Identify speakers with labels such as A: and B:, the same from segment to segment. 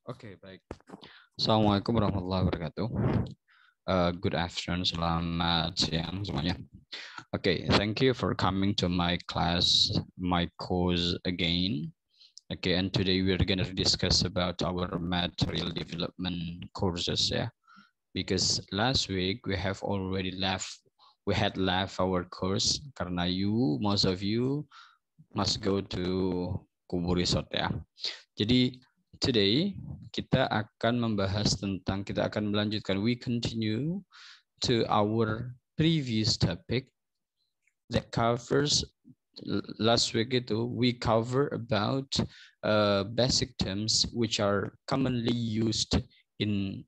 A: Oke, baik. Assalamualaikum warahmatullahi wabarakatuh. Good afternoon, selamat siang semuanya. Okay, thank you for coming to my class, my course again. Okay, and today we're going to discuss about our material development courses, yeah. Because last week we had left our course karena most of you must go to Kubu Resort, ya. Jadi today kita akan melanjutkan, we continue to our previous topic that covers last week we cover about basic terms which are commonly used in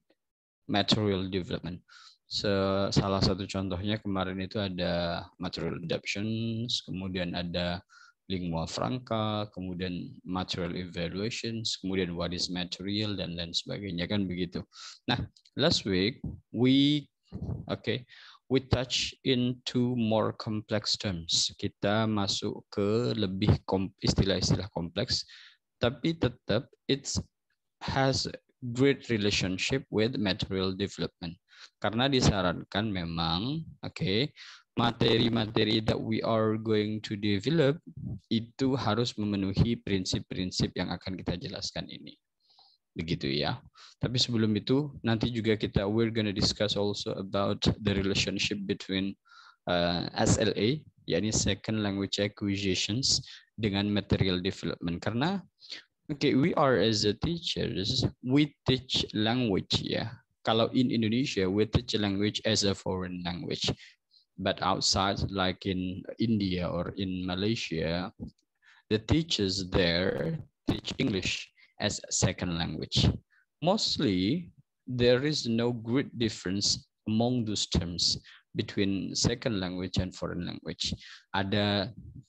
A: material development. Salah satu contohnya kemarin itu ada material adaptations, kemudian ada lingua franca, kemudian material evaluations, kemudian what is material, dan lain sebagainya, kan begitu. Nah, last week we touch into more complex terms. Kita masuk ke lebih istilah-istilah kompleks, tapi tetap it has great relationship with material development. Karena disarankan memang, materi-materi that we are going to develop itu harus memenuhi prinsip-prinsip yang akan kita jelaskan ini. Begitu ya. Tapi sebelum itu nanti juga we're gonna discuss also about the relationship between SLA, yakni second language acquisitions, dengan material development. Karena we are as a teachers, we teach language, ya. Kalau in Indonesia, we teach language as a foreign language. But outside, like in India or in Malaysia, the teachers there teach English as a second language. Mostly, there is no great difference among those terms between second language and foreign language.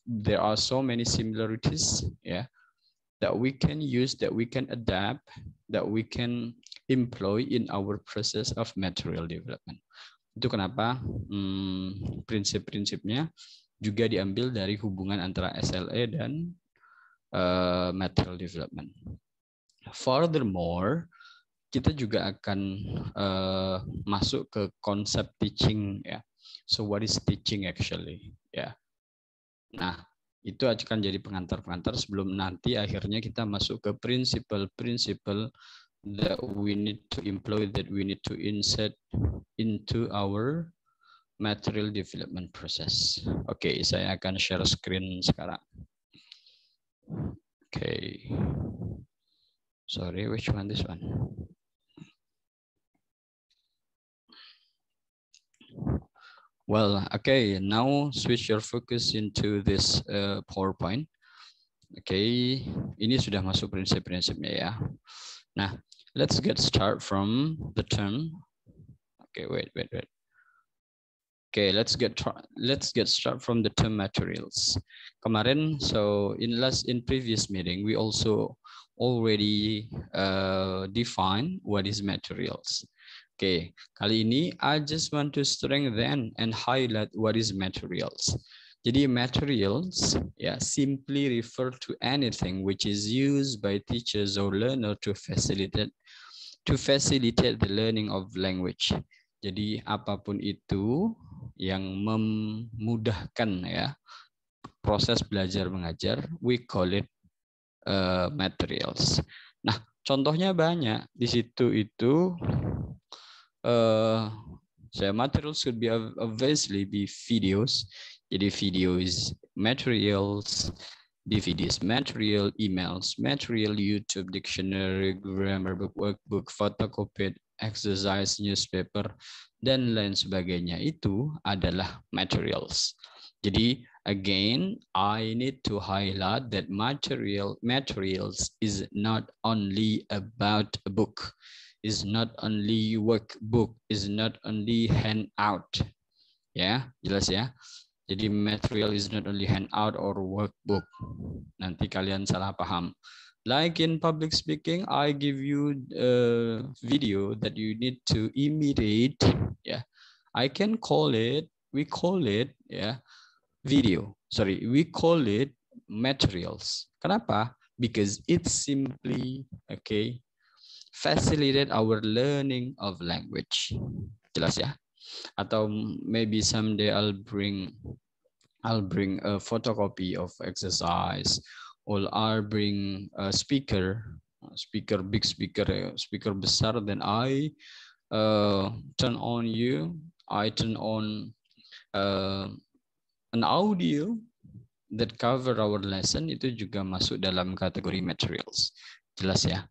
A: There are so many similarities, yeah, that we can use, that we can adapt, that we can employ in our process of material development. Itu kenapa prinsip-prinsipnya juga diambil dari hubungan antara SLA dan material development. Furthermore, kita juga akan masuk ke konsep teaching, ya. So what is teaching actually, ya. Nah, itu akan jadi pengantar-pengantar sebelum nanti akhirnya kita masuk ke prinsipal that we need to employ, that we need to insert into our material development process. Oke, saya akan share screen sekarang. Oke. Sorry, which one this one? Well, okay, now switch your focus into this PowerPoint. Oke, ini sudah masuk prinsip-prinsipnya, ya. Nah, let's get start from the term. Okay, wait. Okay, let's get start from the term materials. Kemarin, so in previous meeting, we also already define what is materials. Okay, kali ini I just want to strengthen and highlight what is materials. Jadi materials, ya, simply refer to anything which is used by teachers or learner to facilitate the learning of language. Jadi apapun itu yang memudahkan, ya, proses belajar mengajar, we call it materials. Nah, contohnya banyak di situ itu. Materials could be obviously be videos. Jadi video is materials, DVDs material, emails material, YouTube dictionary, grammar book, workbook, photocopied, exercise, newspaper, dan lain sebagainya. Itu adalah materials. Jadi again, I need to highlight that materials is not only about a book, is not only workbook, is not only handout. Ya, jelas ya. Jadi material is not only handout or workbook. Nanti kalian salah paham. Like in public speaking, I give you a video that you need to imitate. Yeah, we call it, yeah, video. Sorry, we call it materials. Kenapa? Because it's simply, okay, facilitate our learning of language. Jelas ya? Atau maybe someday I'll bring a photocopy of exercise, or I'll bring a big speaker besar, then I turn on an audio that cover our lesson, itu juga masuk dalam kategori materials. Jelas ya?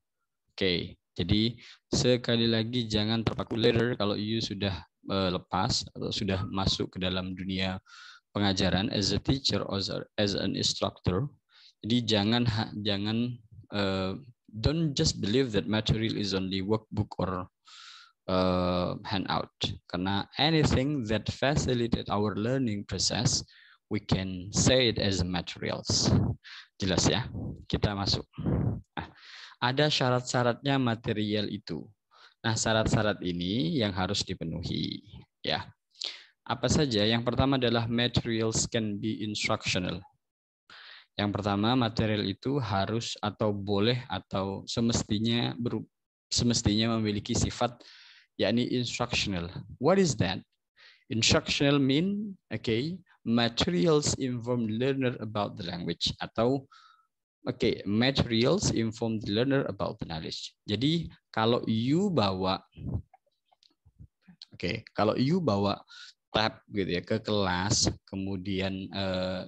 A: Oke, jadi sekali lagi jangan terpaku learner kalau you sudah lepas atau sudah masuk ke dalam dunia pengajaran as a teacher or as an instructor. Jadi jangan don't just believe that material is only workbook or handout, karena anything that facilitate our learning process, we can say it as materials. Jelas ya? Kita masuk. Nah, ada syarat-syaratnya material itu. Nah, syarat-syarat ini yang harus dipenuhi. Ya. Apa saja? Yang pertama adalah materials can be instructional. Yang pertama, material itu harus atau boleh atau semestinya memiliki sifat yakni instructional. What is that? Instructional mean, materials inform the learner about the language, atau materials inform the learner about the knowledge. Jadi kalau you bawa tab gitu ya ke kelas, kemudian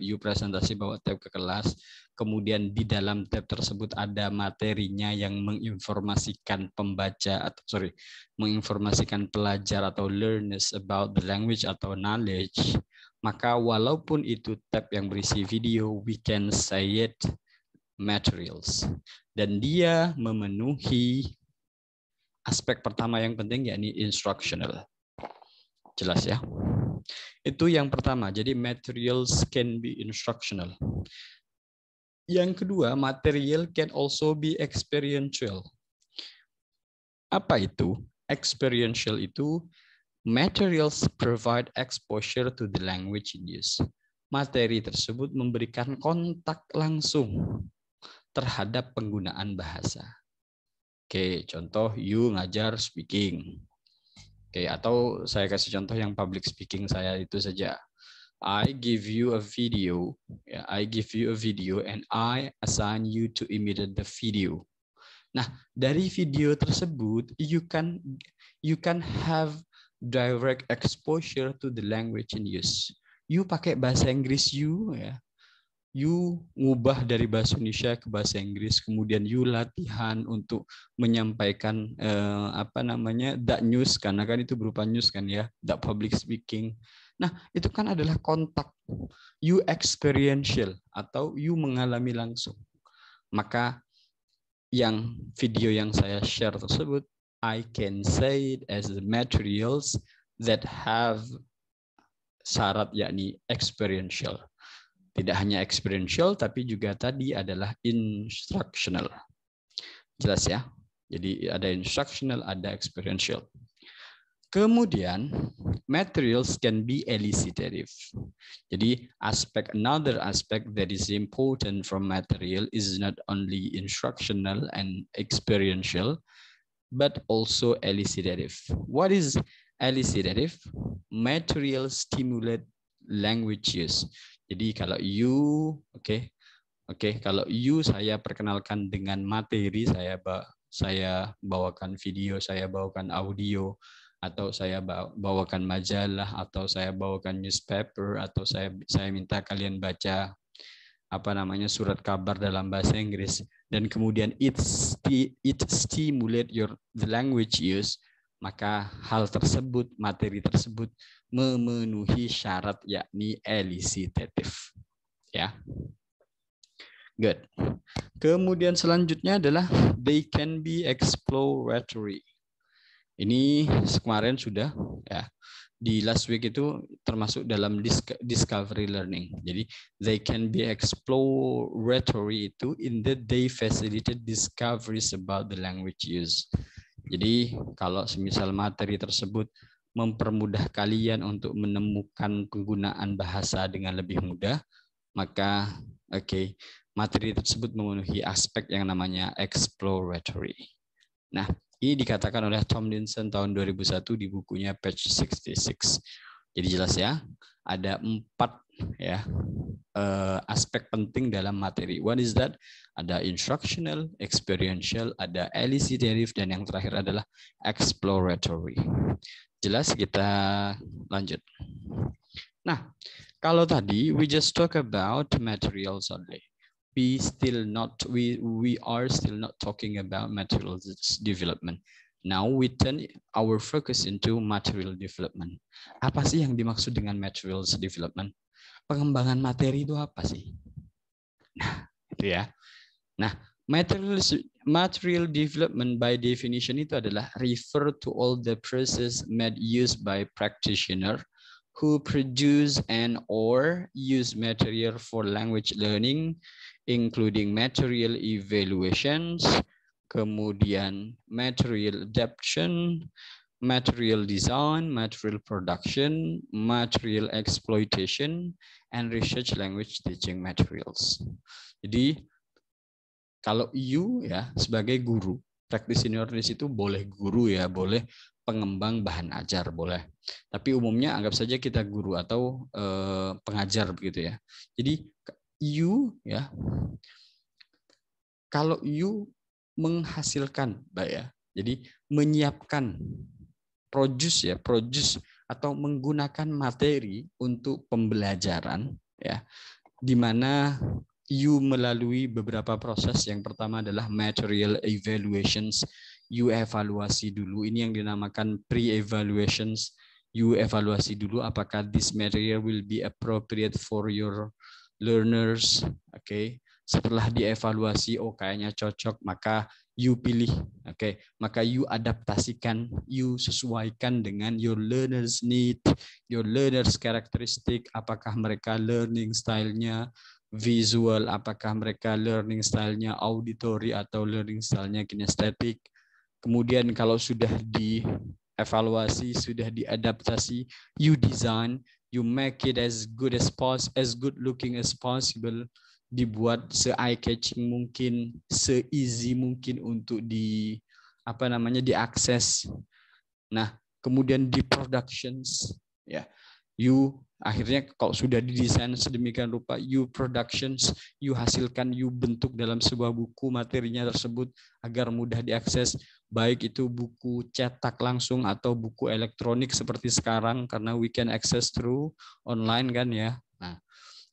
A: you presentasi bawa tab ke kelas, kemudian di dalam tab tersebut ada materinya yang menginformasikan menginformasikan pelajar atau learners about the language atau knowledge, maka walaupun itu tab yang berisi video, we can say it materials, dan dia memenuhi aspek pertama yang penting yakni instructional. Jelas ya? Itu yang pertama. Jadi materials can be instructional. Yang kedua, material can also be experiential. Apa itu? Experiential itu materials provide exposure to the language in use. Materi tersebut memberikan kontak langsung terhadap penggunaan bahasa. Oke, contoh you ngajar speaking. Oke, atau saya kasih contoh yang public speaking saya itu saja. I give you a video, and I assign you to imitate the video. Nah, dari video tersebut you can have direct exposure to the language in use. You pakai bahasa Inggris you ngubah dari bahasa Indonesia ke bahasa Inggris, kemudian you latihan untuk menyampaikan that news, karena kan itu berupa news kan ya, that public speaking. Nah, itu kan adalah kontak, you experiential atau you mengalami langsung. Maka yang video yang saya share tersebut, I can say it as the materials that have syarat yakni experiential. Tidak hanya experiential, tapi juga tadi adalah instructional. Jelas ya? Jadi ada instructional, ada experiential. Kemudian, materials can be elicitative. Jadi another aspect that is important from material is not only instructional and experiential, but also elicitative. What is elicitative? Material stimulate language use. Jadi kalau kalau saya perkenalkan dengan materi, saya bawakan video, saya bawakan audio, atau saya bawakan majalah, atau saya bawakan newspaper, atau saya minta kalian baca surat kabar dalam bahasa Inggris, dan kemudian it stimulate the language use, maka hal tersebut, materi tersebut memenuhi syarat yakni elicitative. Ya. Good. Kemudian selanjutnya adalah they can be exploratory. Ini kemarin sudah ya. Di last week itu termasuk dalam discovery learning. Jadi they can be exploratory itu in that they facilitate discoveries about the language use. Jadi kalau semisal materi tersebut mempermudah kalian untuk menemukan penggunaan bahasa dengan lebih mudah, maka materi tersebut memenuhi aspek yang namanya exploratory. Nah, Ini dikatakan oleh Tomlinson tahun 2001 di bukunya page 66. Jadi jelas ya, ada 4 ya aspek penting dalam materi. One is that ada instructional, experiential, ada elicitive, dan yang terakhir adalah exploratory. Jelas, kita lanjut. Nah, kalau tadi we just talk about materials only. We are still not talking about materials development. Now we turn our focus into material development. Apa sih yang dimaksud dengan materials development? Pengembangan materi itu apa sih? Nah, itu ya. Nah, material development by definition itu adalah refer to all the process made used by practitioner who produce and or use material for language learning, including material evaluations, kemudian material adaptation, material design, material production, material exploitation, and research language teaching materials. Jadi kalau you ya sebagai guru, practitioner di situ boleh guru ya, boleh pengembang bahan ajar boleh. Tapi umumnya anggap saja kita guru atau pengajar begitu ya. Jadi you ya, kalau you menghasilkan, Mbak ya, jadi menyiapkan produce atau menggunakan materi untuk pembelajaran ya, di mana you melalui beberapa proses. Yang pertama adalah material evaluations. You evaluasi dulu, ini yang dinamakan pre-evaluations. You evaluasi dulu apakah this material will be appropriate for your learners. Oke. Setelah dievaluasi, oh kayaknya cocok, maka you pilih. Oke. Maka you adaptasikan, you sesuaikan dengan your learners need, your learners characteristic, apakah mereka learning style-nya visual, apakah mereka learning style-nya auditory atau learning style-nya kinestetik. Kemudian kalau sudah dievaluasi, sudah diadaptasi, you design, you make it as good looking as possible, dibuat se-eye catching mungkin, se-easy mungkin untuk diakses. Nah, kemudian di productions ya. You akhirnya kalau sudah didesain sedemikian rupa, you productions, you hasilkan, you bentuk dalam sebuah buku materinya tersebut agar mudah diakses, baik itu buku cetak langsung atau buku elektronik seperti sekarang karena we can access through online kan ya. Nah,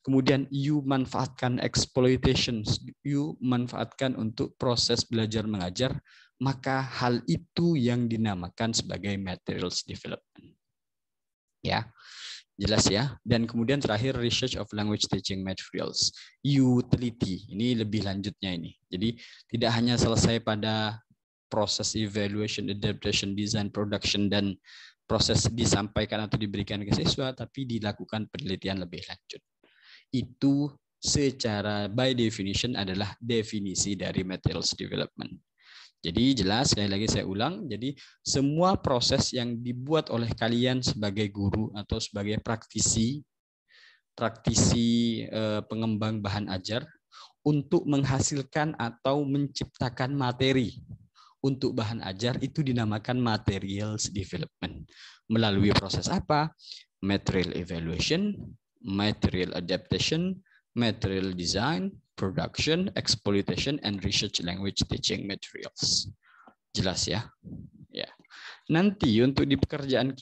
A: kemudian you manfaatkan exploitations, you manfaatkan untuk proses belajar mengajar, maka hal itu yang dinamakan sebagai materials development. Ya. Jelas ya. Dan kemudian terakhir research of language teaching materials. You teliti. Ini lebih lanjutnya ini. Jadi tidak hanya selesai pada proses evaluation, adaptation, design, production, dan proses disampaikan atau diberikan ke siswa, tapi dilakukan penelitian lebih lanjut. Itu secara by definition adalah definisi dari materials development. Jadi jelas, sekali lagi saya ulang, jadi semua proses yang dibuat oleh kalian sebagai guru atau sebagai praktisi pengembang bahan ajar untuk menghasilkan atau menciptakan materi untuk bahan ajar itu dinamakan materials development. Melalui proses apa? Material evaluation, material adaptation, material design, production, exploitation, and research language teaching materials. Jelas ya? Ya. Nanti untuk di pekerjaan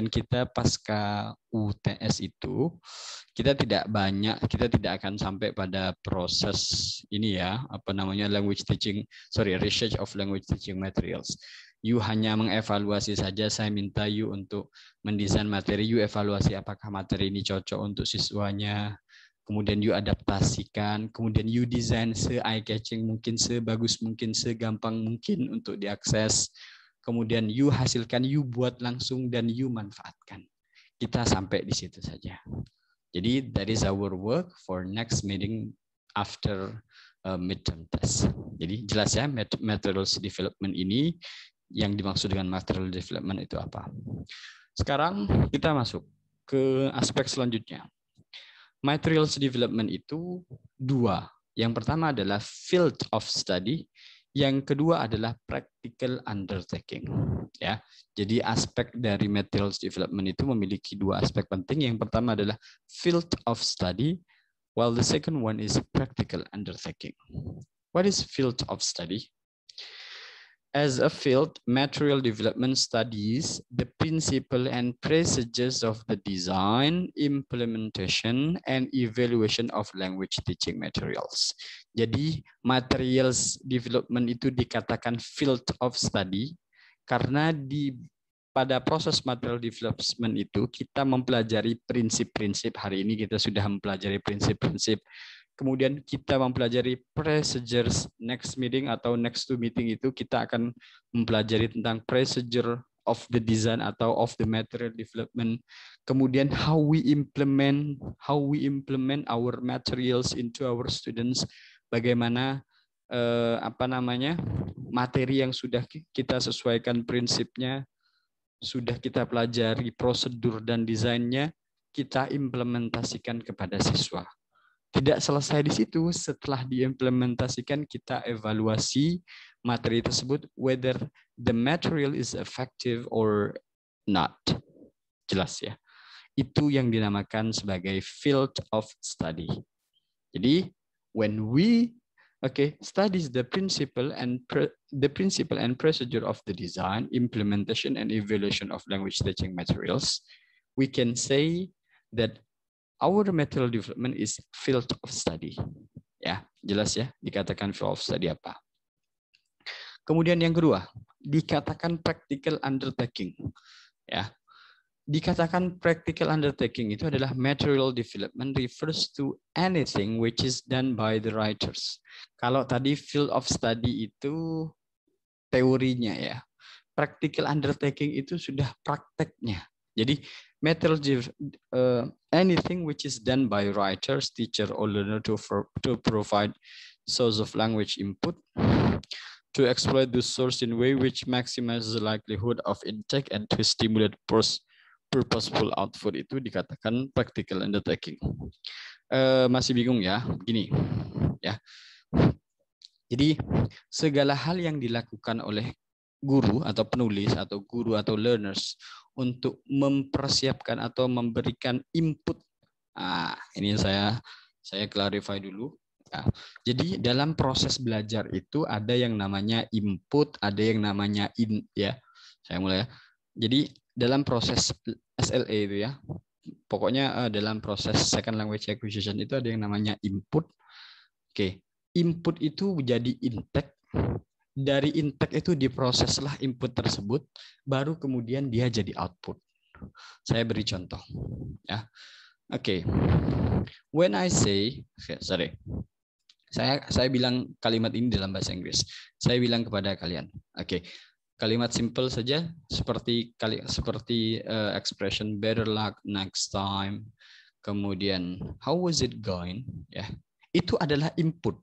A: kita pasca UTS itu, kita tidak akan sampai pada proses ini ya, research of language teaching materials. You hanya mengevaluasi saja, saya minta you untuk mendesain materi, you evaluasi apakah materi ini cocok untuk siswanya, kemudian you adaptasikan, kemudian you desain se-eye catching mungkin, sebagus mungkin, segampang mungkin untuk diakses, kemudian you hasilkan, you buat langsung, dan you manfaatkan. Kita sampai di situ saja. Jadi that is our work for next meeting after midterm test. Jadi jelas ya, materials development ini, yang dimaksud dengan material development itu apa. Sekarang kita masuk ke aspek selanjutnya. Materials development itu dua. Yang pertama adalah field of study, Yang kedua adalah practical undertaking. Ya, jadi aspek dari materials development itu memiliki dua aspek penting. Yang pertama adalah field of study, while the second one is practical undertaking. What is field of study? As a field, material development studies the principle and procedures of the design, implementation, and evaluation of language teaching materials. Jadi, materials development itu dikatakan field of study karena pada proses material development itu kita mempelajari prinsip-prinsip. Hari ini kita sudah mempelajari prinsip-prinsip. Kemudian kita mempelajari procedures. Next meeting atau next to meeting itu kita akan mempelajari tentang procedure of the design atau of the material development. Kemudian how we implement our materials into our students. Bagaimana materi yang sudah kita sesuaikan prinsipnya, sudah kita pelajari prosedur dan desainnya, kita implementasikan kepada siswa. Tidak selesai di situ, setelah diimplementasikan kita evaluasi materi tersebut whether the material is effective or not. Jelas ya. Itu yang dinamakan sebagai field of study. Jadi when we studies the principle and procedure of the design, implementation and evaluation of language teaching materials, we can say that our material development is field of study. Ya, jelas ya, dikatakan field of study apa. Kemudian yang kedua, dikatakan practical undertaking. Ya. Dikatakan practical undertaking itu adalah material development refers to anything which is done by the writers. Kalau tadi field of study itu teorinya ya. Practical undertaking itu sudah prakteknya. Jadi anything which is done by writers, teacher, or learner to provide source of language input, to exploit the source in a way which maximizes the likelihood of intake and to stimulate purposeful output, itu dikatakan practical undertaking. Masih bingung ya? Begini ya. Jadi segala hal yang dilakukan oleh guru atau penulis atau guru atau learners untuk mempersiapkan atau memberikan input. Ini saya clarify dulu. Ya. Jadi dalam proses belajar itu ada yang namanya input, ada yang namanya Saya mulai ya. Jadi dalam proses SLA itu ya, pokoknya dalam proses second language acquisition itu ada yang namanya input. Input itu menjadi intake. Dari intake itu diproseslah input tersebut, baru kemudian dia jadi output. Saya beri contoh. Ya. When I say, saya bilang kalimat ini dalam bahasa Inggris. Saya bilang kepada kalian, kalimat simple saja seperti expression better luck next time. Kemudian how was it going? Ya, itu adalah input.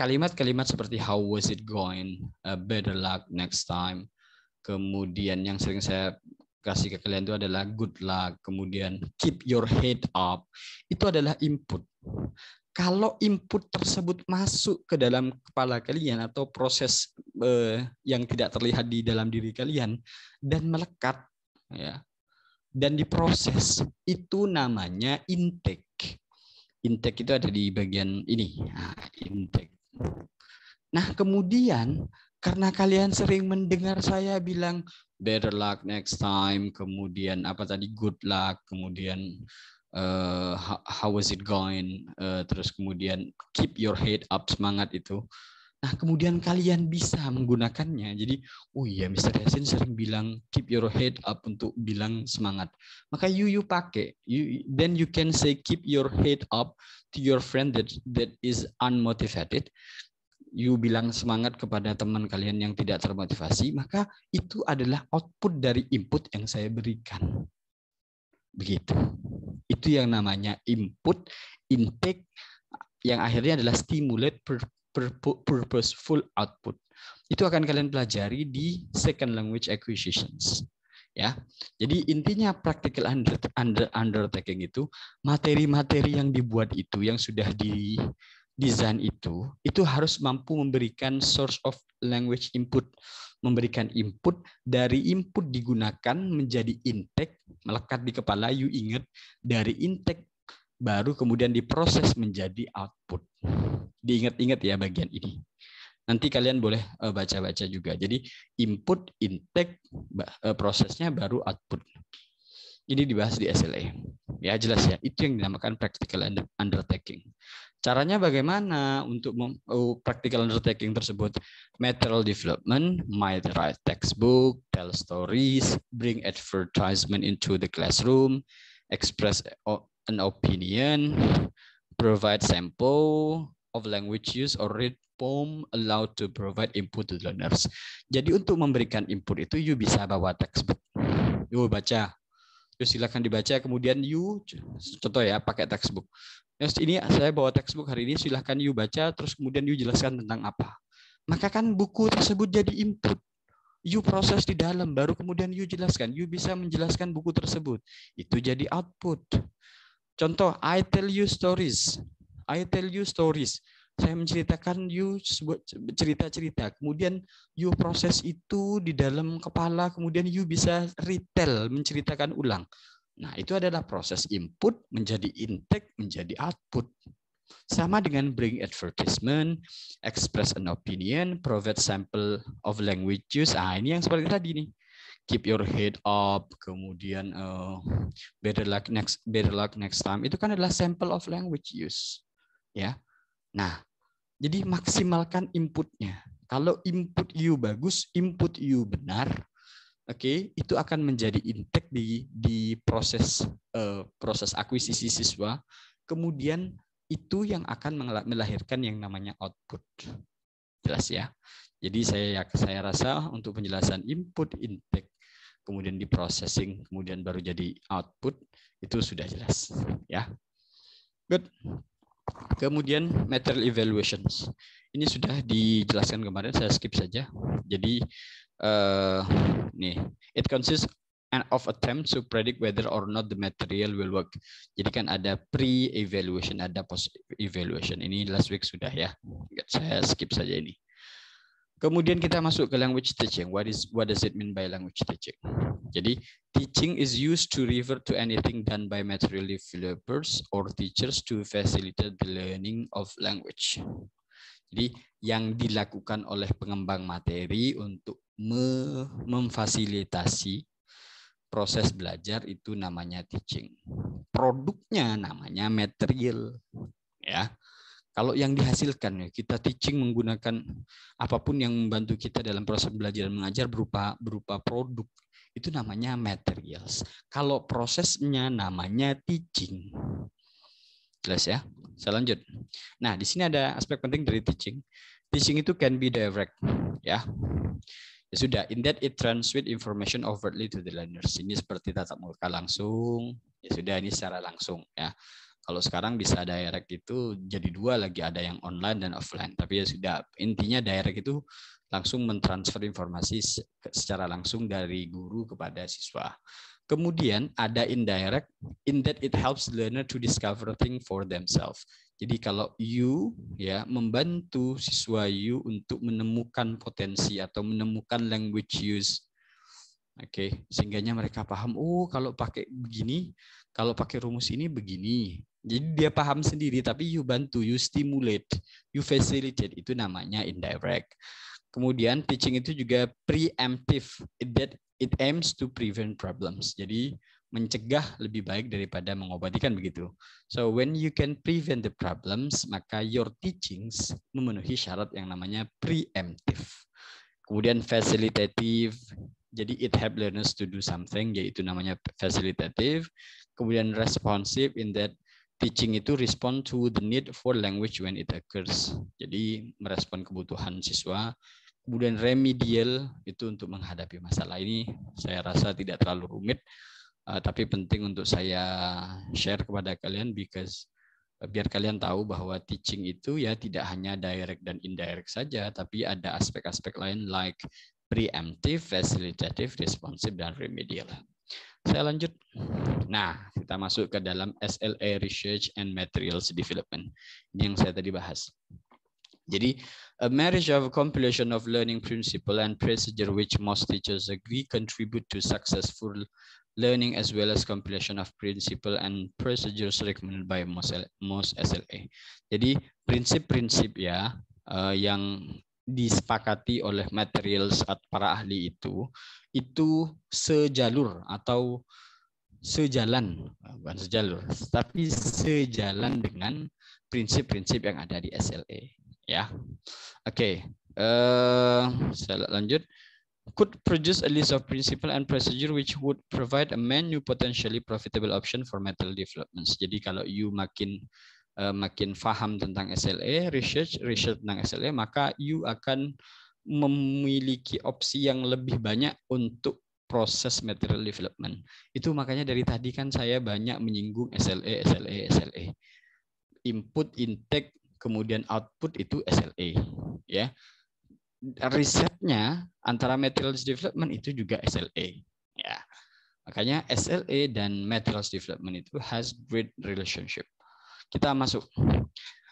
A: Kalimat-kalimat seperti how was it going, better luck next time. Kemudian yang sering saya kasih ke kalian itu adalah good luck. Kemudian keep your head up. Itu adalah input. Kalau input tersebut masuk ke dalam kepala kalian atau proses yang tidak terlihat di dalam diri kalian dan melekat, ya, dan diproses, itu namanya intake. Intake itu ada di bagian ini, intake. Nah, kemudian karena kalian sering mendengar saya bilang better luck next time, kemudian good luck, kemudian how was it going, terus kemudian keep your head up, semangat itu. Nah, kemudian kalian bisa menggunakannya. Jadi, oh iya, Mr. Yasin sering bilang keep your head up untuk bilang semangat. Maka you pakai. Then you can say keep your head up to your friend that is unmotivated. You bilang semangat kepada teman kalian yang tidak termotivasi, maka itu adalah output dari input yang saya berikan. Begitu. Itu yang namanya input, intake, yang akhirnya adalah stimulate purposeful output. Itu akan kalian pelajari di second language acquisitions. Ya, jadi intinya practical undertaking itu materi-materi yang dibuat itu yang sudah desain itu harus mampu memberikan source of language input, memberikan input, dari input digunakan menjadi intake, melekat di kepala, you ingat, dari intake baru kemudian diproses menjadi output. Diingat-ingat ya bagian ini. Nanti kalian boleh baca-baca juga. Jadi input, intake, prosesnya baru output. Ini dibahas di SLA. Ya jelas ya, itu yang dinamakan practical undertaking. Caranya bagaimana untuk practical undertaking tersebut? Material development, might write textbook, tell stories, bring advertisement into the classroom, express an opinion, provide sample of language use, or read poem, allowed to provide input to learners. Jadi untuk memberikan input itu, you bisa bawa textbook, you baca. Silakan dibaca, kemudian you contoh ya pakai textbook. Terus ini saya bawa textbook hari ini, silahkan you baca, terus kemudian you jelaskan tentang apa. Maka kan buku tersebut jadi input. You proses di dalam, baru kemudian you jelaskan. You bisa menjelaskan buku tersebut. Itu jadi output. Contoh, I tell you stories. I tell you stories. Saya menceritakan you cerita-cerita. Kemudian you proses itu di dalam kepala, kemudian you bisa retell, menceritakan ulang. Nah, itu adalah proses input menjadi intake, menjadi output. Sama dengan bring advertisement, express an opinion, provide sample of language use. Ah, ini yang seperti tadi nih. Keep your head up, kemudian better luck next time. Itu kan adalah sample of language use. Ya. Nah, jadi maksimalkan inputnya. Kalau input you bagus, input you benar, oke, itu akan menjadi intake di proses akuisisi siswa. Kemudian itu yang akan melahirkan yang namanya output. Jelas ya. Jadi saya rasa untuk penjelasan input, intake, kemudian di processing, kemudian baru jadi output, itu sudah jelas ya. Good. Kemudian material evaluations. Ini sudah dijelaskan kemarin, saya skip saja. Jadi nih, it consists of attempt to predict whether or not the material will work. Jadi kan ada pre-evaluation, ada post-evaluation. Ini last week sudah ya. Saya skip saja ini. Kemudian kita masuk ke language teaching. What does it mean by language teaching? Jadi teaching is used to refer to anything done by material developers or teachers to facilitate the learning of language. Jadi yang dilakukan oleh pengembang materi untuk memfasilitasi proses belajar itu namanya teaching. Produknya namanya material, ya. Kalau yang dihasilkan, ya, kita teaching menggunakan apapun yang membantu kita dalam proses belajar dan mengajar berupa produk, itu namanya materials. Kalau prosesnya namanya teaching. Jelas ya? Saya lanjut. Nah, di sini ada aspek penting dari teaching. Teaching itu can be direct, ya. Ya sudah, in that it transmit information overtly to the learners. Ini seperti tatap muka langsung. Ya sudah, ini secara langsung, ya. Kalau sekarang bisa direct itu jadi dua lagi, ada yang online dan offline. Tapi ya sudah, intinya direct itu langsung mentransfer informasi secara langsung dari guru kepada siswa. Kemudian ada indirect, in that it helps learner to discover things for themselves. Jadi kalau you ya membantu siswa you untuk menemukan potensi atau menemukan language use. Oke, sehingganya mereka paham, oh kalau pakai begini, kalau pakai rumus ini begini. Jadi dia paham sendiri, tapi you bantu, you stimulate, you facilitate, itu namanya indirect. Kemudian teaching itu juga preemptive, that it aims to prevent problems. Jadi mencegah lebih baik daripada mengobati, kan begitu. So when you can prevent the problems, maka your teachings memenuhi syarat yang namanya preemptive. Kemudian facilitative, jadi it help learners to do something, yaitu namanya facilitative. Kemudian responsive, in that teaching itu respond to the need for language when it occurs. Jadi merespon kebutuhan siswa. Kemudian remedial itu untuk menghadapi masalah. Ini saya rasa tidak terlalu rumit, tapi penting untuk saya share kepada kalian, because biar kalian tahu bahwa teaching itu ya tidak hanya direct dan indirect saja, tapi ada aspek-aspek lain like preemptive, facilitative, responsive, dan remedial. Saya lanjut. Nah, kita masuk ke dalam SLA, Research and Materials Development. Ini yang saya tadi bahas. Jadi, a marriage of a compilation of learning principle and procedure which most teachers agree contribute to successful learning as well as compilation of principle and procedures recommended by most SLA. Jadi, prinsip-prinsip ya yang disepakati oleh materials para ahli itu sejalur atau sejalan, bukan sejalur, tapi sejalan dengan prinsip-prinsip yang ada di SLA. Ya, oke. Saya lanjut. Could produce a list of principle and procedure which would provide a menu potentially profitable option for material developments. Jadi kalau you makin paham tentang SLA, research tentang SLA, maka you akan memiliki opsi yang lebih banyak untuk proses material development. Itu makanya dari tadi kan saya banyak menyinggung SLA. Input, intake, kemudian output itu SLA. Ya, risetnya antara materials development itu juga SLA. Ya, makanya SLA dan materials development itu has great relationship. Kita masuk.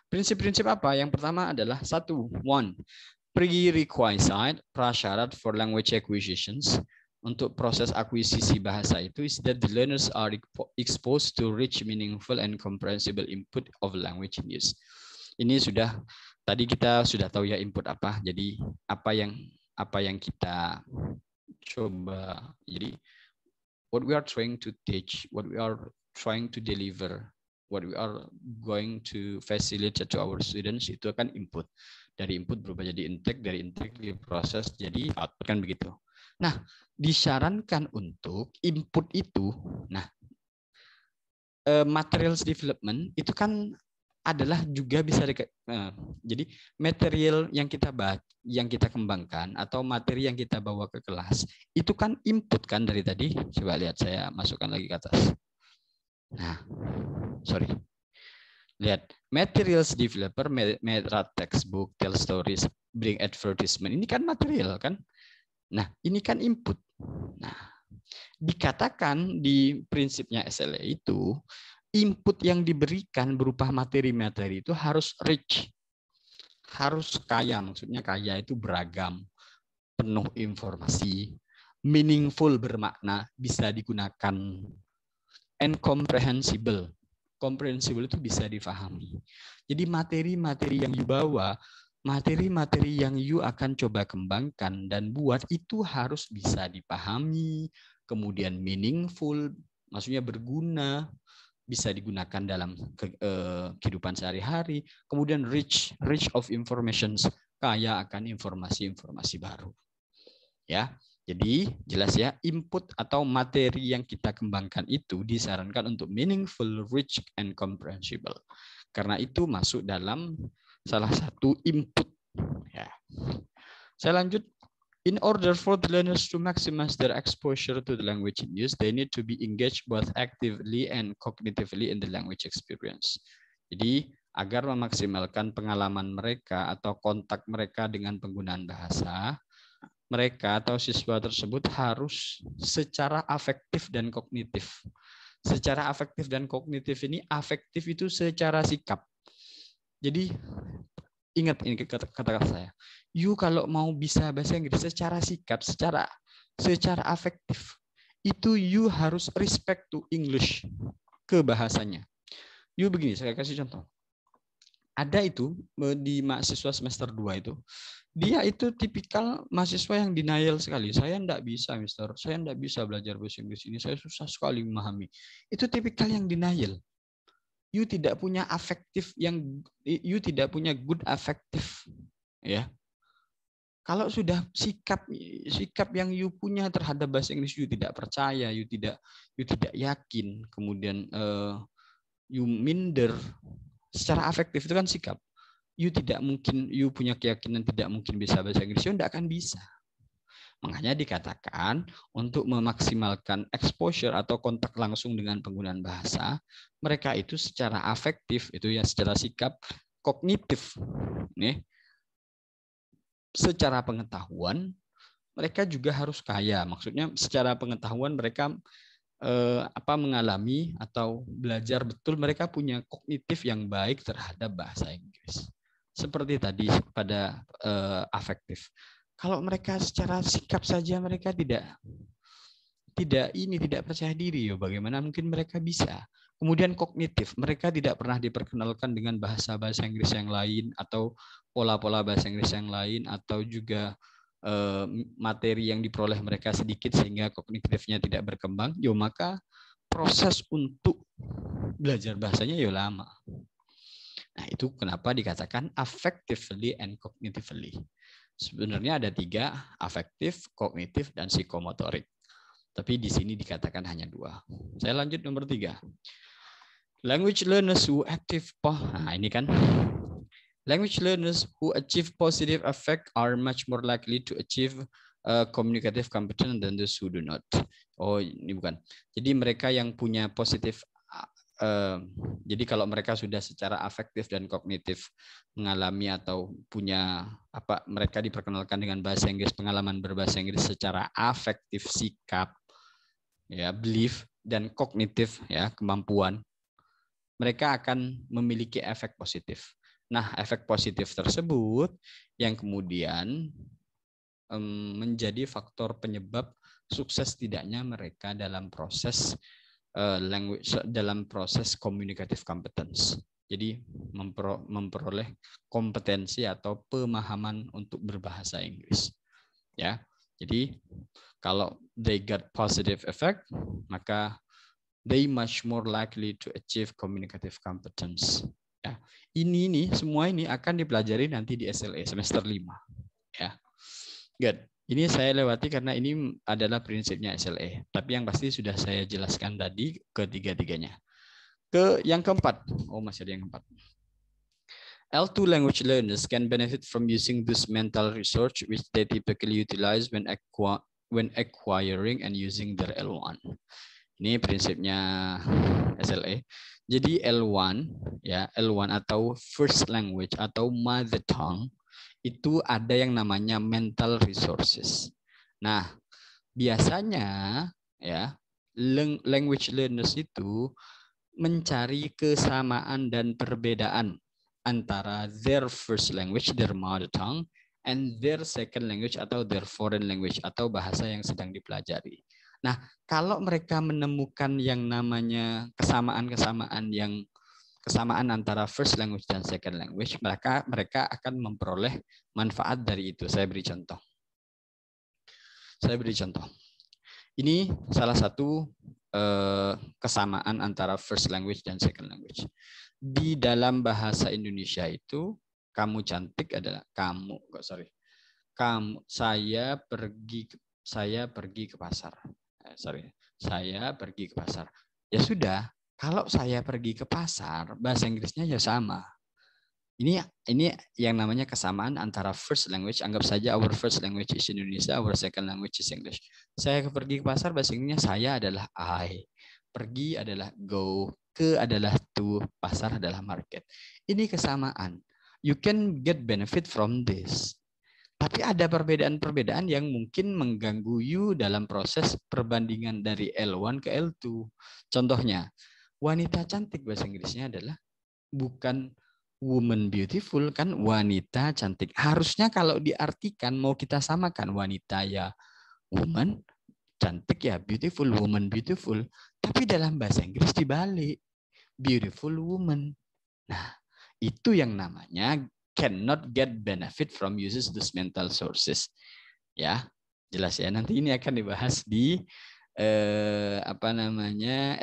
A: Prinsip-prinsip apa? Yang pertama adalah prerequisite prasyarat for language acquisitions. Untuk proses akuisisi bahasa itu is that the learners are exposed to rich, meaningful, and comprehensible input of language in use. Ini tadi kita sudah tahu ya input apa. Jadi apa yang kita coba. Jadi what we are trying to teach, what we are trying to deliver, what we are going to facilitate to our students itu akan input. Dari input berubah jadi intake, dari intake diproses jadi output, kan begitu. Nah, disarankan untuk input itu, materials development itu kan adalah juga bisa jadi material yang kita kembangkan atau materi yang kita bawa ke kelas itu kan input kan dari tadi. Coba lihat, saya masukkan lagi ke atas. Nah, sorry. Lihat, materials developer, write textbook, tell stories, bring advertisement. Ini kan material kan? Nah, ini kan input. Nah, dikatakan di prinsipnya SLA itu, input yang diberikan berupa materi-materi itu harus rich, harus kaya. Maksudnya kaya itu beragam, penuh informasi, meaningful bermakna, bisa digunakan, and comprehensible. Comprehensible itu bisa difahami. Jadi materi-materi yang dibawa, materi-materi yang you akan coba kembangkan dan buat itu harus bisa dipahami, kemudian meaningful, maksudnya berguna, bisa digunakan dalam kehidupan sehari-hari, kemudian rich of information, kaya akan informasi-informasi baru. Ya, jadi jelas ya, input atau materi yang kita kembangkan itu disarankan untuk meaningful, rich, and comprehensible. Karena itu masuk dalam salah satu input. Ya. Saya lanjut. In order for the learners to maximize their exposure to the language in use, they need to be engaged both actively and cognitively in the language experience. Jadi, agar memaksimalkan pengalaman mereka atau kontak mereka dengan penggunaan bahasa, mereka atau siswa tersebut harus secara afektif dan kognitif. Secara afektif dan kognitif ini, afektif itu secara sikap. Jadi ingat ini kata-kata saya. You kalau mau bisa bahasa Inggris secara sikap, secara afektif, itu you harus respect to English, ke bahasanya. You begini, saya kasih contoh. Ada itu di mahasiswa semester 2 itu. Dia itu tipikal mahasiswa yang denial sekali. Saya enggak bisa, Mister. Saya enggak bisa belajar bahasa Inggris ini. Saya susah sekali memahami. Itu tipikal yang denial. You tidak punya you tidak punya good affective, ya. Kalau sudah sikap yang you punya terhadap bahasa Inggris, you tidak percaya, you tidak yakin, kemudian you minder. Secara afektif itu kan sikap. You punya keyakinan tidak mungkin bisa bahasa Inggris, you tidak akan bisa. Makanya dikatakan untuk memaksimalkan exposure atau kontak langsung dengan penggunaan bahasa, mereka itu secara afektif, itu ya secara sikap, kognitif, nih, secara pengetahuan mereka juga harus kaya. Maksudnya secara pengetahuan mereka mengalami atau belajar betul, mereka punya kognitif yang baik terhadap bahasa Inggris. Seperti tadi pada afektif. Kalau mereka secara sikap saja mereka tidak percaya diri, bagaimana mungkin mereka bisa? Kemudian kognitif, mereka tidak pernah diperkenalkan dengan bahasa-bahasa Inggris yang lain atau pola-pola bahasa Inggris yang lain, atau juga materi yang diperoleh mereka sedikit sehingga kognitifnya tidak berkembang, maka proses untuk belajar bahasanya lama. Nah, itu kenapa dikatakan affectively and cognitively. Sebenarnya ada 3, afektif, kognitif, dan psikomotorik. Tapi di sini dikatakan hanya 2. Saya lanjut nomor 3. Language learners who Language learners who achieve positive affect are much more likely to achieve communicative competence than those who do not. Oh, ini bukan. Jadi mereka yang punya positif, jadi kalau mereka sudah secara afektif dan kognitif mengalami atau punya mereka diperkenalkan dengan bahasa Inggris, pengalaman berbahasa Inggris secara afektif, sikap, belief, dan kognitif, kemampuan, mereka akan memiliki efek positif. Nah, efek positif tersebut yang kemudian menjadi faktor penyebab sukses tidaknya mereka dalam proses communicative competence. Jadi memperoleh kompetensi atau pemahaman untuk berbahasa Inggris. Ya. Jadi kalau they got positive effect, maka they much more likely to achieve communicative competence. Ya. Semua ini akan dipelajari nanti di SLA semester 5. Ya. Good. Ini saya lewati karena ini adalah prinsipnya SLA. Tapi yang pasti sudah saya jelaskan tadi ketiga-tiganya. Ke yang keempat. Oh, masih ada yang keempat. L2 language learners can benefit from using this mental research which they typically utilize when acquiring and using their L1. Ini prinsipnya SLA. Jadi L1 atau first language atau mother tongue itu ada yang namanya mental resources. Nah, biasanya language learners itu mencari kesamaan dan perbedaan antara their first language, their mother tongue, and their second language atau their foreign language atau bahasa yang sedang dipelajari. Nah, kalau mereka menemukan yang namanya kesamaan antara first language dan second language, mereka akan memperoleh manfaat dari itu. Saya beri contoh. Ini salah satu kesamaan antara first language dan second language. Di dalam bahasa Indonesia itu, kamu cantik adalah saya pergi ke pasar. Saya pergi ke pasar. Ya sudah, kalau saya pergi ke pasar, bahasa Inggrisnya ya sama. Ini yang namanya kesamaan antara first language. Anggap saja our first language is Indonesia, our second language is English. Saya pergi ke pasar, bahasa Inggrisnya saya adalah I. Pergi adalah go. Ke adalah to. Pasar adalah market. Ini kesamaan. You can get benefit from this. Tapi ada perbedaan-perbedaan yang mungkin mengganggu you dalam proses perbandingan dari L1 ke L2. Contohnya, wanita cantik bahasa Inggrisnya adalah bukan woman beautiful, kan wanita cantik. Harusnya kalau diartikan mau kita samakan wanita ya woman, cantik ya beautiful, woman beautiful. Tapi dalam bahasa Inggris dibalik, beautiful woman. Nah, itu yang namanya cannot get benefit from uses these mental sources. Ya, jelas ya. Nanti ini akan dibahas di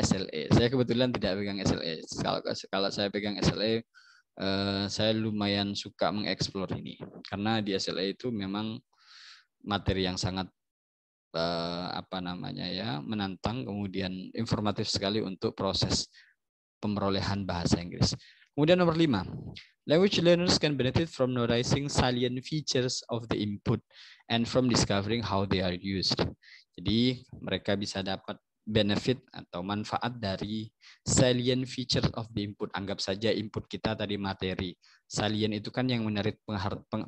A: SLA. Saya kebetulan tidak pegang SLA. Kalau saya pegang SLA, saya lumayan suka mengeksplor ini karena di SLA itu memang materi yang sangat menantang, kemudian informatif sekali untuk proses pemerolehan bahasa Inggris. Kemudian nomor 5, language learners can benefit from noticing salient features of the input and from discovering how they are used. Jadi mereka bisa dapat benefit atau manfaat dari salient features of the input. Anggap saja input kita tadi materi. Salient itu kan yang menarik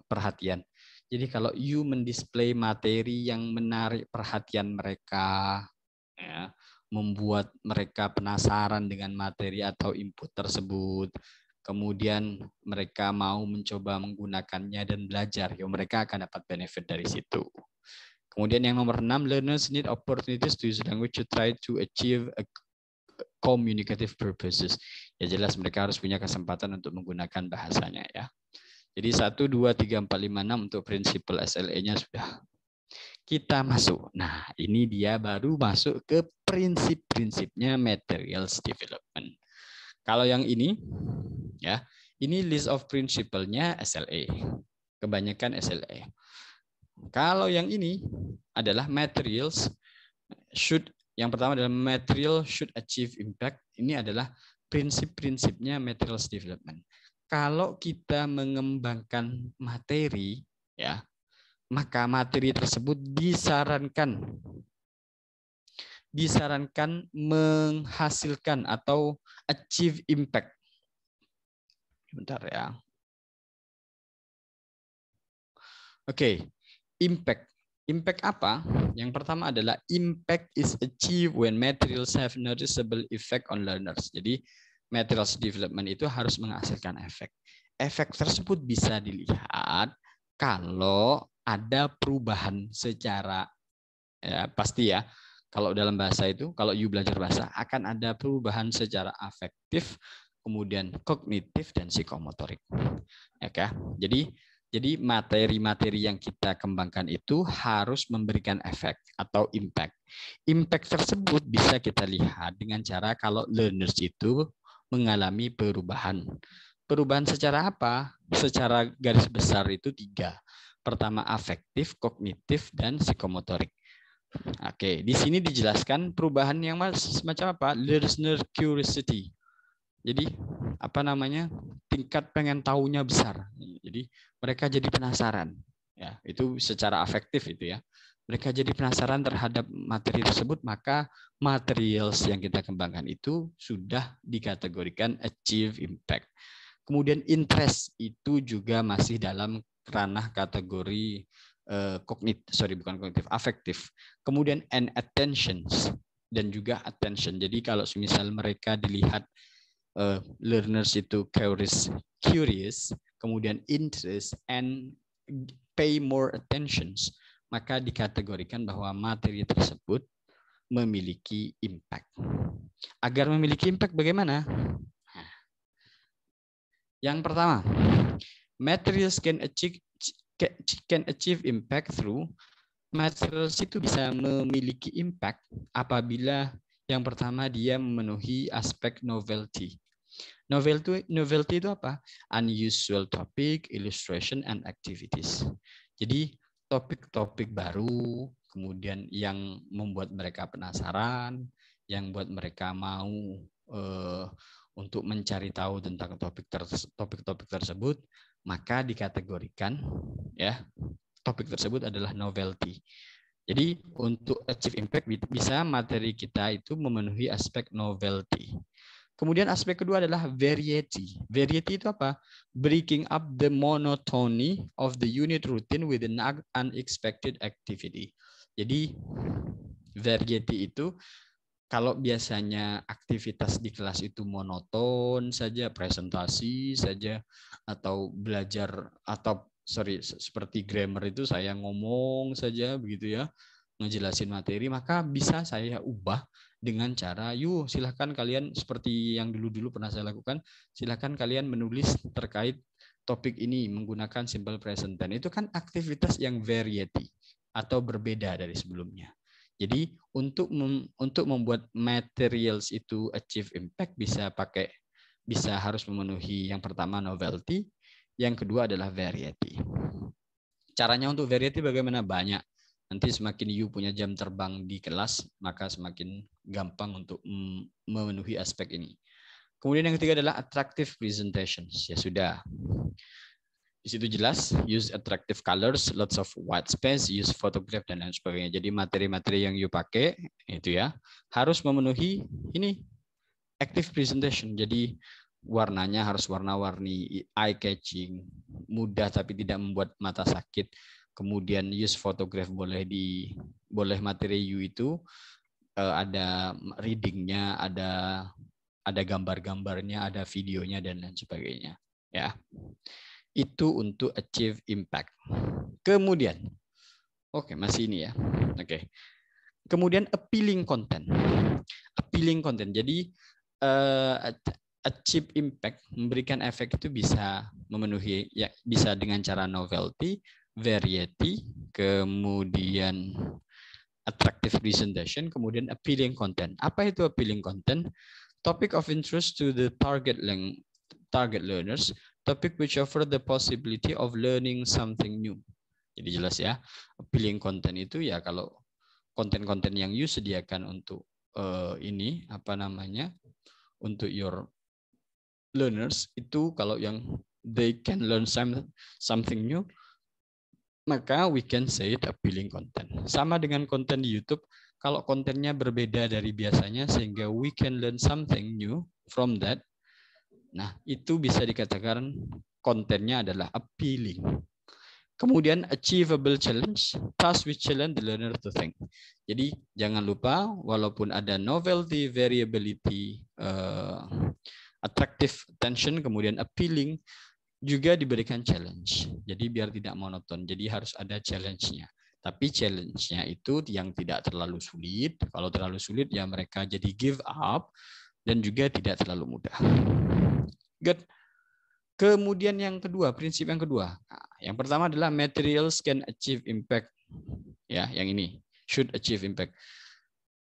A: perhatian. Jadi kalau you mendisplay materi yang menarik perhatian mereka, ya, membuat mereka penasaran dengan materi atau input tersebut. Kemudian mereka mau mencoba menggunakannya dan belajar, ya mereka akan dapat benefit dari situ. Kemudian yang nomor 6, learners need opportunities to use language to try to achieve a communicative purposes. Ya jelas mereka harus punya kesempatan untuk menggunakan bahasanya ya. Jadi 1, 2, 3, 4, 5, 6 untuk prinsipal SLA-nya sudah. Kita masuk. Nah, ini dia baru masuk ke prinsip-prinsipnya materials development. Kalau yang ini, ya, ini list of principle-nya SLA. Kebanyakan SLA. Kalau yang ini adalah materials should, yang pertama adalah material should achieve impact. Ini adalah prinsip-prinsipnya materials development. Kalau kita mengembangkan materi, ya, maka materi tersebut disarankan menghasilkan atau achieve impact. Bentar ya. Oke, impact. Impact apa? Yang pertama adalah impact is achieved when materials have noticeable effect on learners. Jadi materials development itu harus menghasilkan efek. Efek tersebut bisa dilihat kalau ada perubahan secara, ya pasti ya, kalau dalam bahasa itu, kalau you belajar bahasa, akan ada perubahan secara afektif, kemudian kognitif dan psikomotorik. Ya, jadi materi-materi yang kita kembangkan itu harus memberikan efek atau impact. Impact tersebut bisa kita lihat dengan cara kalau learners itu mengalami perubahan. Perubahan secara apa? Secara garis besar itu 3. Pertama afektif, kognitif, dan psikomotorik. Oke, di sini dijelaskan perubahan yang semacam apa? Learner curiosity. Jadi apa namanya? Tingkat pengen tahunya besar. Jadi mereka jadi penasaran. Ya, itu secara afektif itu ya. Mereka jadi penasaran terhadap materi tersebut, maka materials yang kita kembangkan itu sudah dikategorikan achieve impact. Kemudian interest itu juga masih dalam ranah kategori afektif. Kemudian and attentions dan juga attention. Jadi kalau misal mereka dilihat learners itu curious, kemudian interest and pay more attentions, maka dikategorikan bahwa materi tersebut memiliki impact. Agar memiliki impact bagaimana? Yang pertama, materials can achieve impact through, materials itu bisa memiliki impact apabila yang pertama dia memenuhi aspek novelty. Novelty itu apa? Unusual topic, illustration, and activities. Jadi topik-topik baru, kemudian yang membuat mereka penasaran, yang buat mereka mau untuk mencari tahu tentang topik-topik tersebut, maka dikategorikan ya topik tersebut adalah novelty. Jadi untuk achieve impact bisa materi kita itu memenuhi aspek novelty. Kemudian aspek kedua adalah variety. Variety itu apa? Breaking up the monotony of the unit routine with an unexpected activity. Jadi variety itu kalau biasanya aktivitas di kelas itu monoton saja, presentasi saja, atau belajar seperti grammar itu saya ngomong saja begitu ya, ngejelasin materi, maka bisa saya ubah dengan cara, yuk silahkan kalian seperti yang dulu-dulu pernah saya lakukan, silahkan kalian menulis terkait topik ini menggunakan simple present tense. Itu kan aktivitas yang variety atau berbeda dari sebelumnya. Jadi untuk membuat materials itu achieve impact bisa harus memenuhi yang pertama novelty, yang kedua adalah variety. Caranya untuk variety bagaimana? Banyak. Nanti semakin you punya jam terbang di kelas, maka semakin gampang untuk memenuhi aspek ini. Kemudian yang ketiga adalah attractive presentations. Ya sudah. Di situ jelas, use attractive colors, lots of white space, use photograph, dan lain sebagainya. Jadi materi-materi yang you pakai, itu ya, harus memenuhi ini, active presentation. Jadi warnanya harus warna-warni, eye-catching, mudah tapi tidak membuat mata sakit. Kemudian use photograph boleh materi you itu ada readingnya, ada gambar-gambarnya, ada videonya dan lain sebagainya. Ya, itu untuk achieve impact. Kemudian, oke, masih ini ya. Oke. Kemudian appealing content. Appealing content. Jadi achieve impact, memberikan efek itu bisa memenuhi, ya, bisa dengan cara novelty, variety, kemudian attractive presentation, kemudian appealing content. Apa itu appealing content? Topic of interest to the target learners, topic which offer the possibility of learning something new. Jadi jelas ya, appealing content itu ya kalau konten-konten yang you sediakan untuk ini apa namanya, untuk your learners itu kalau yang they can learn something new, maka we can say it appealing content. Sama dengan konten di YouTube, kalau kontennya berbeda dari biasanya sehingga we can learn something new from that, nah itu bisa dikatakan kontennya adalah appealing. Kemudian achievable challenge, task which challenge the learner to think. Jadi jangan lupa walaupun ada novelty, variability, attractive attention, kemudian appealing, juga diberikan challenge. Jadi biar tidak monoton. Jadi harus ada challenge-nya. Tapi challenge-nya itu yang tidak terlalu sulit. Kalau terlalu sulit ya mereka jadi give up dan juga tidak terlalu mudah. Good. Kemudian yang kedua, prinsip yang kedua. Nah, yang pertama adalah materials can achieve impact. Ya, yang ini should achieve impact.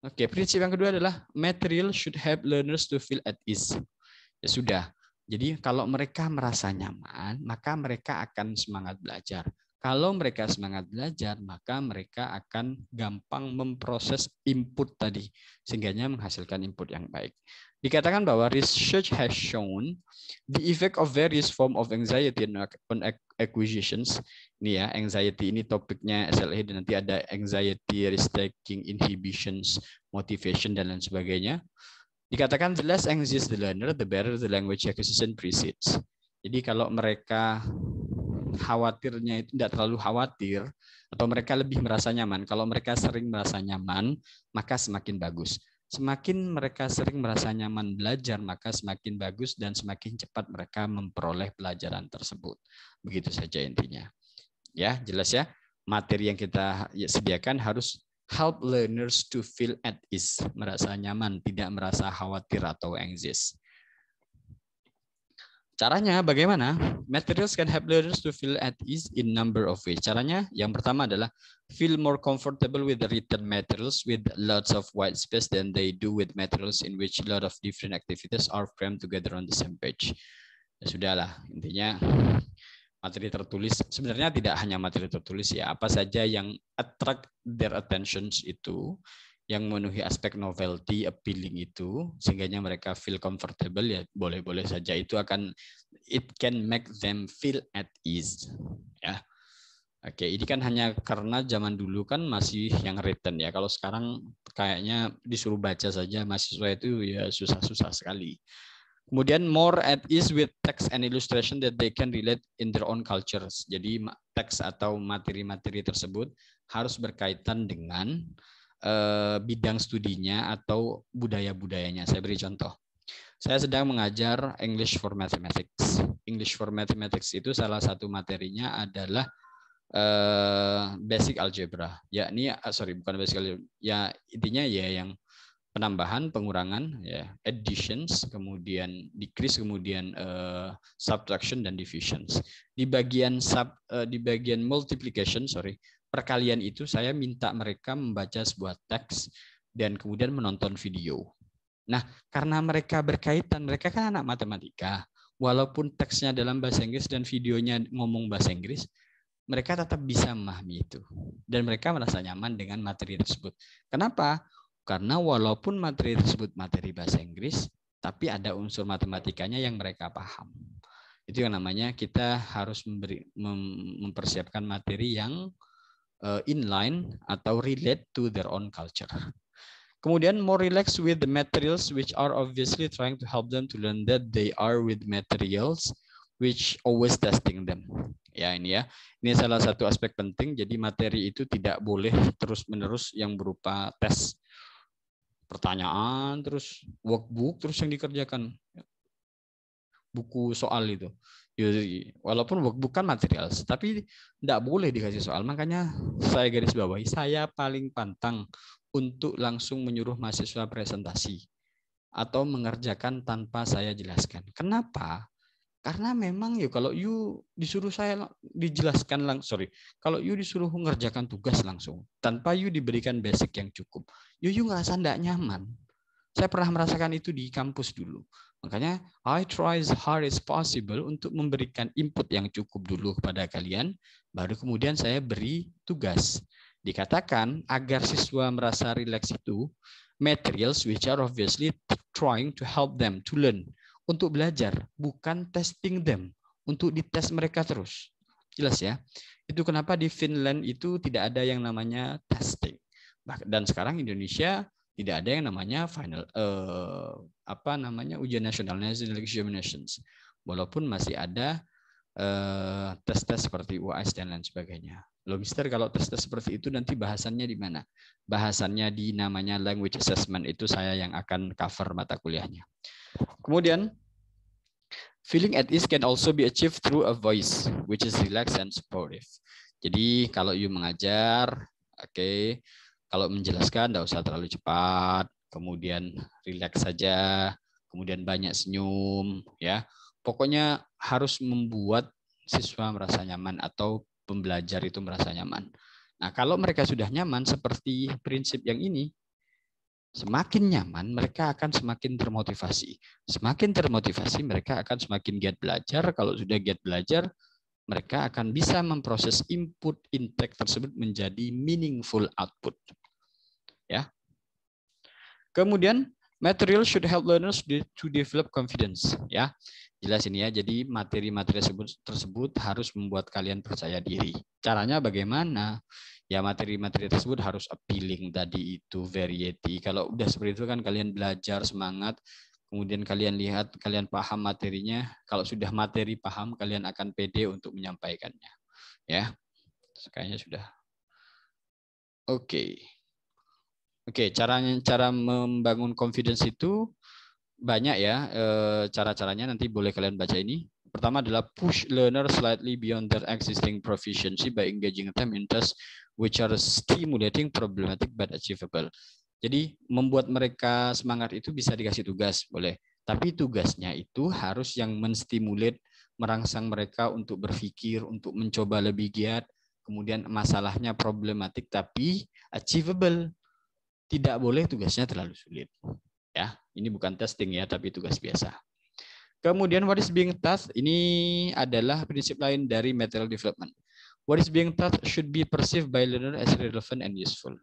A: Oke, prinsip yang kedua adalah material should help learners to feel at ease. Ya sudah. Jadi kalau mereka merasa nyaman, maka mereka akan semangat belajar. Kalau mereka semangat belajar, maka mereka akan gampang memproses input tadi, sehingga menghasilkan input yang baik. Dikatakan bahwa research has shown the effect of various form of anxiety on acquisitions. Ini ya, anxiety ini topiknya SLA, dan nanti ada anxiety, risk-taking, inhibitions, motivation, dan lain sebagainya. Dikatakan the less anxious the learner, the better the language acquisition proceeds. Jadi kalau mereka khawatirnya itu tidak terlalu khawatir, atau mereka lebih merasa nyaman. Kalau mereka sering merasa nyaman, maka semakin bagus. Semakin mereka sering merasa nyaman belajar, maka semakin bagus dan semakin cepat mereka memperoleh pelajaran tersebut. Begitu saja intinya. Ya, jelas ya. Materi yang kita sediakan harus help learners to feel at ease, merasa nyaman, tidak merasa khawatir atau anxious. Caranya bagaimana? Materials can help learners to feel at ease in number of ways. Caranya yang pertama adalah feel more comfortable with the written materials with lots of white space than they do with materials in which a lot of different activities are crammed together on the same page. Ya sudahlah, intinya materi tertulis sebenarnya tidak hanya materi tertulis ya, apa saja yang attract their attentions itu, yang memenuhi aspek novelty, appealing itu, sehingga mereka feel comfortable, ya boleh-boleh saja. Itu akan, it can make them feel at ease. Ya, oke, ini kan hanya karena zaman dulu kan masih yang written ya. Kalau sekarang kayaknya disuruh baca saja mahasiswa itu ya susah-susah sekali. Kemudian more at ease with text and illustration that they can relate in their own cultures. Jadi teks atau materi-materi tersebut harus berkaitan dengan bidang studinya atau budaya-budayanya. Saya beri contoh. Saya sedang mengajar English for Mathematics. English for Mathematics itu salah satu materinya adalah basic algebra. Yakni bukan basic algebra. Ya intinya ya yang penambahan, pengurangan, ya additions, kemudian decrease, kemudian subtraction dan divisions. Di bagian multiplication, perkalian itu saya minta mereka membaca sebuah teks dan kemudian menonton video. Nah, karena mereka berkaitan, mereka kan anak matematika, walaupun teksnya dalam bahasa Inggris dan videonya ngomong bahasa Inggris, mereka tetap bisa memahami itu. Dan mereka merasa nyaman dengan materi tersebut. Kenapa? Karena walaupun materi tersebut materi bahasa Inggris, tapi ada unsur matematikanya yang mereka paham. Itu yang namanya kita harus mempersiapkan materi yang inline atau relate to their own culture. Kemudian more relaxed with the materials which are obviously trying to help them to learn that they are with materials which always testing them. Ya ini ya. Ini salah satu aspek penting. Jadi materi itu tidak boleh terus-menerus yang berupa tes. pertanyaan, terus workbook, terus yang dikerjakan buku soal itu. Walaupun workbook kan material, tapi tidak boleh dikasih soal. Makanya saya garis bawahi, saya paling pantang untuk langsung menyuruh mahasiswa presentasi atau mengerjakan tanpa saya jelaskan. Kenapa? Karena memang kalau disuruh saya dijelaskan kalau disuruh mengerjakan tugas langsung tanpa diberikan basic yang cukup, ngerasa tidak nyaman. Saya pernah merasakan itu di kampus dulu. Makanya I try as hard as possible untuk memberikan input yang cukup dulu kepada kalian, baru kemudian saya beri tugas. Dikatakan agar siswa merasa rileks itu, materials which are obviously trying to help them to learn, untuk belajar, bukan testing them, untuk dites mereka terus. Jelas ya? Itu kenapa di Finland itu tidak ada yang namanya testing. Dan sekarang Indonesia tidak ada yang namanya final ujian nasional, national examinations. Walaupun masih ada tes-tes seperti UAS dan lain sebagainya. Loh Mister, kalau tes-tes seperti itu nanti bahasannya di mana? Bahasannya di namanya language assessment, itu saya yang akan cover mata kuliahnya. Kemudian feeling at ease can also be achieved through a voice which is relaxed and supportive. Jadi kalau mengajar, kalau menjelaskan tidak usah terlalu cepat, kemudian rileks saja, kemudian banyak senyum, ya. Pokoknya harus membuat siswa merasa nyaman atau pembelajar itu merasa nyaman. Nah, kalau mereka sudah nyaman seperti prinsip yang ini, semakin nyaman mereka akan semakin termotivasi. Semakin termotivasi mereka akan semakin giat belajar. Kalau sudah giat belajar, mereka akan bisa memproses input intake tersebut menjadi meaningful output. Ya. Kemudian material should help learners to develop confidence. Ya, jelas ini ya. Jadi materi-materi tersebut harus membuat kalian percaya diri. Caranya bagaimana? Ya materi-materi tersebut harus appealing tadi itu, variety. Kalau udah seperti itu kan kalian belajar semangat. Kemudian kalian lihat, kalian paham materinya. Kalau sudah materi paham, kalian akan pede untuk menyampaikannya. Ya, kayaknya sudah. Oke, cara membangun confidence itu banyak ya. Cara-caranya nanti boleh kalian baca ini. Pertama adalah push learner slightly beyond their existing proficiency by engaging them in tasks which are stimulating, problematic, but achievable. Jadi membuat mereka semangat itu bisa dikasih tugas, boleh. Tapi tugasnya itu harus yang menstimulat, merangsang mereka untuk berpikir, untuk mencoba lebih giat. Kemudian masalahnya problematik tapi achievable. Tidak boleh tugasnya terlalu sulit. Ya, ini bukan testing ya, tapi tugas biasa. Kemudian what is being taught, ini adalah prinsip lain dari material development. What is being taught should be perceived by learner as relevant and useful.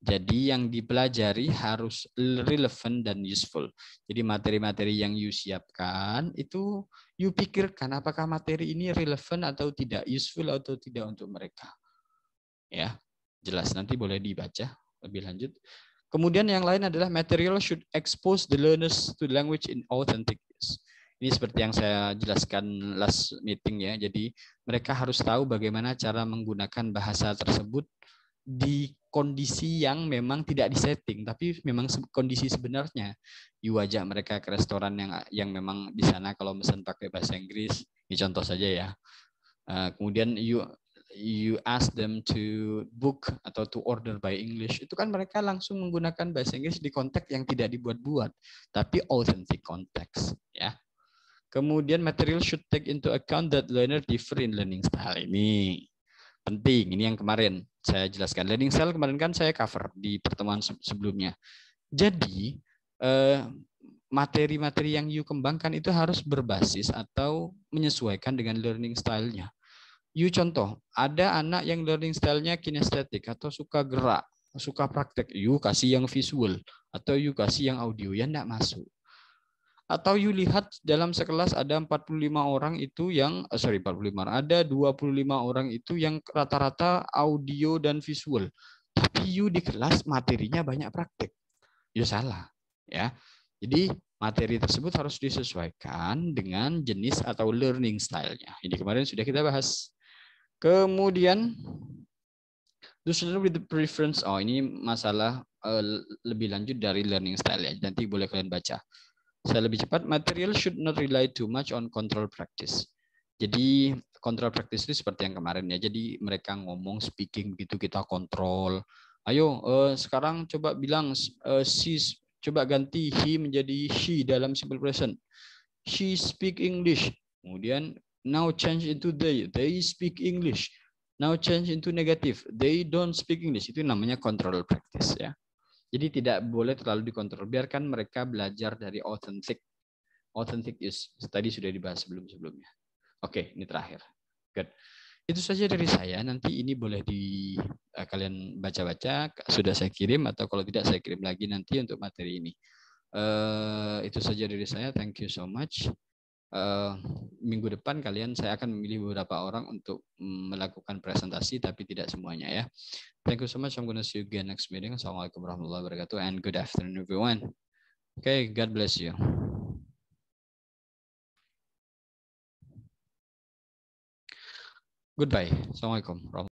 A: Jadi yang dipelajari harus relevan dan useful. Jadi materi-materi yang you siapkan itu you pikirkan apakah materi ini relevan atau tidak, useful atau tidak untuk mereka. Ya, jelas, nanti boleh dibaca lebih lanjut. Kemudian yang lain adalah material should expose the learners to the language in authentic use. Ini seperti yang saya jelaskan last meeting ya. Jadi mereka harus tahu bagaimana cara menggunakan bahasa tersebut di kondisi yang memang tidak disetting, tapi memang kondisi sebenarnya. You ajak mereka ke restoran yang memang di sana kalau pesan pakai bahasa Inggris, ini contoh saja ya. Kemudian you ask them to book atau to order by English, itu kan mereka langsung menggunakan bahasa Inggris di konteks yang tidak dibuat-buat, tapi authentic context ya. Kemudian material should take into account that learner differ in learning style. Ini penting, ini yang kemarin saya jelaskan. Learning style kemarin kan saya cover di pertemuan sebelumnya. Jadi materi-materi yang you kembangkan itu harus berbasis atau menyesuaikan dengan learning style-nya. You contoh, ada anak yang learning style-nya kinestetik atau suka gerak, suka praktek. You kasih yang visual atau you kasih yang audio, ya enggak masuk. Atau you lihat dalam sekelas ada 45 orang itu yang, ada 25 orang itu yang rata-rata audio dan visual. Tapi you di kelas materinya banyak praktek. You salah. Ya. Jadi materi tersebut harus disesuaikan dengan jenis atau learning style-nya. Ini kemarin sudah kita bahas. Kemudian Do students with the preference, ini masalah lebih lanjut dari learning style ya. Nanti boleh kalian baca. Saya lebih cepat. Material should not rely too much on control practice. Jadi control practice itu seperti yang kemarin ya. Jadi mereka ngomong speaking begitu kita kontrol. Ayo sekarang coba bilang she, coba ganti he menjadi she dalam simple present. She speak English. Kemudian now change into they. They speak English. Now change into negative. They don't speak English. Itu namanya control practice ya. Jadi tidak boleh terlalu dikontrol. Biarkan mereka belajar dari authentic. Authentic use. Tadi sudah dibahas sebelum-sebelumnya. Oke, ini terakhir. Good. Itu saja dari saya. Nanti ini boleh kalian baca-baca. Sudah saya kirim atau kalau tidak saya kirim lagi nanti untuk materi ini. Itu saja dari saya. Thank you so much. Minggu depan saya akan memilih beberapa orang untuk melakukan presentasi, tapi tidak semuanya ya. Thank you so much. I'm gonna see you again next meeting. Assalamualaikum warahmatullahi wabarakatuh and good afternoon everyone. Okay, God bless you. Goodbye. Assalamualaikum.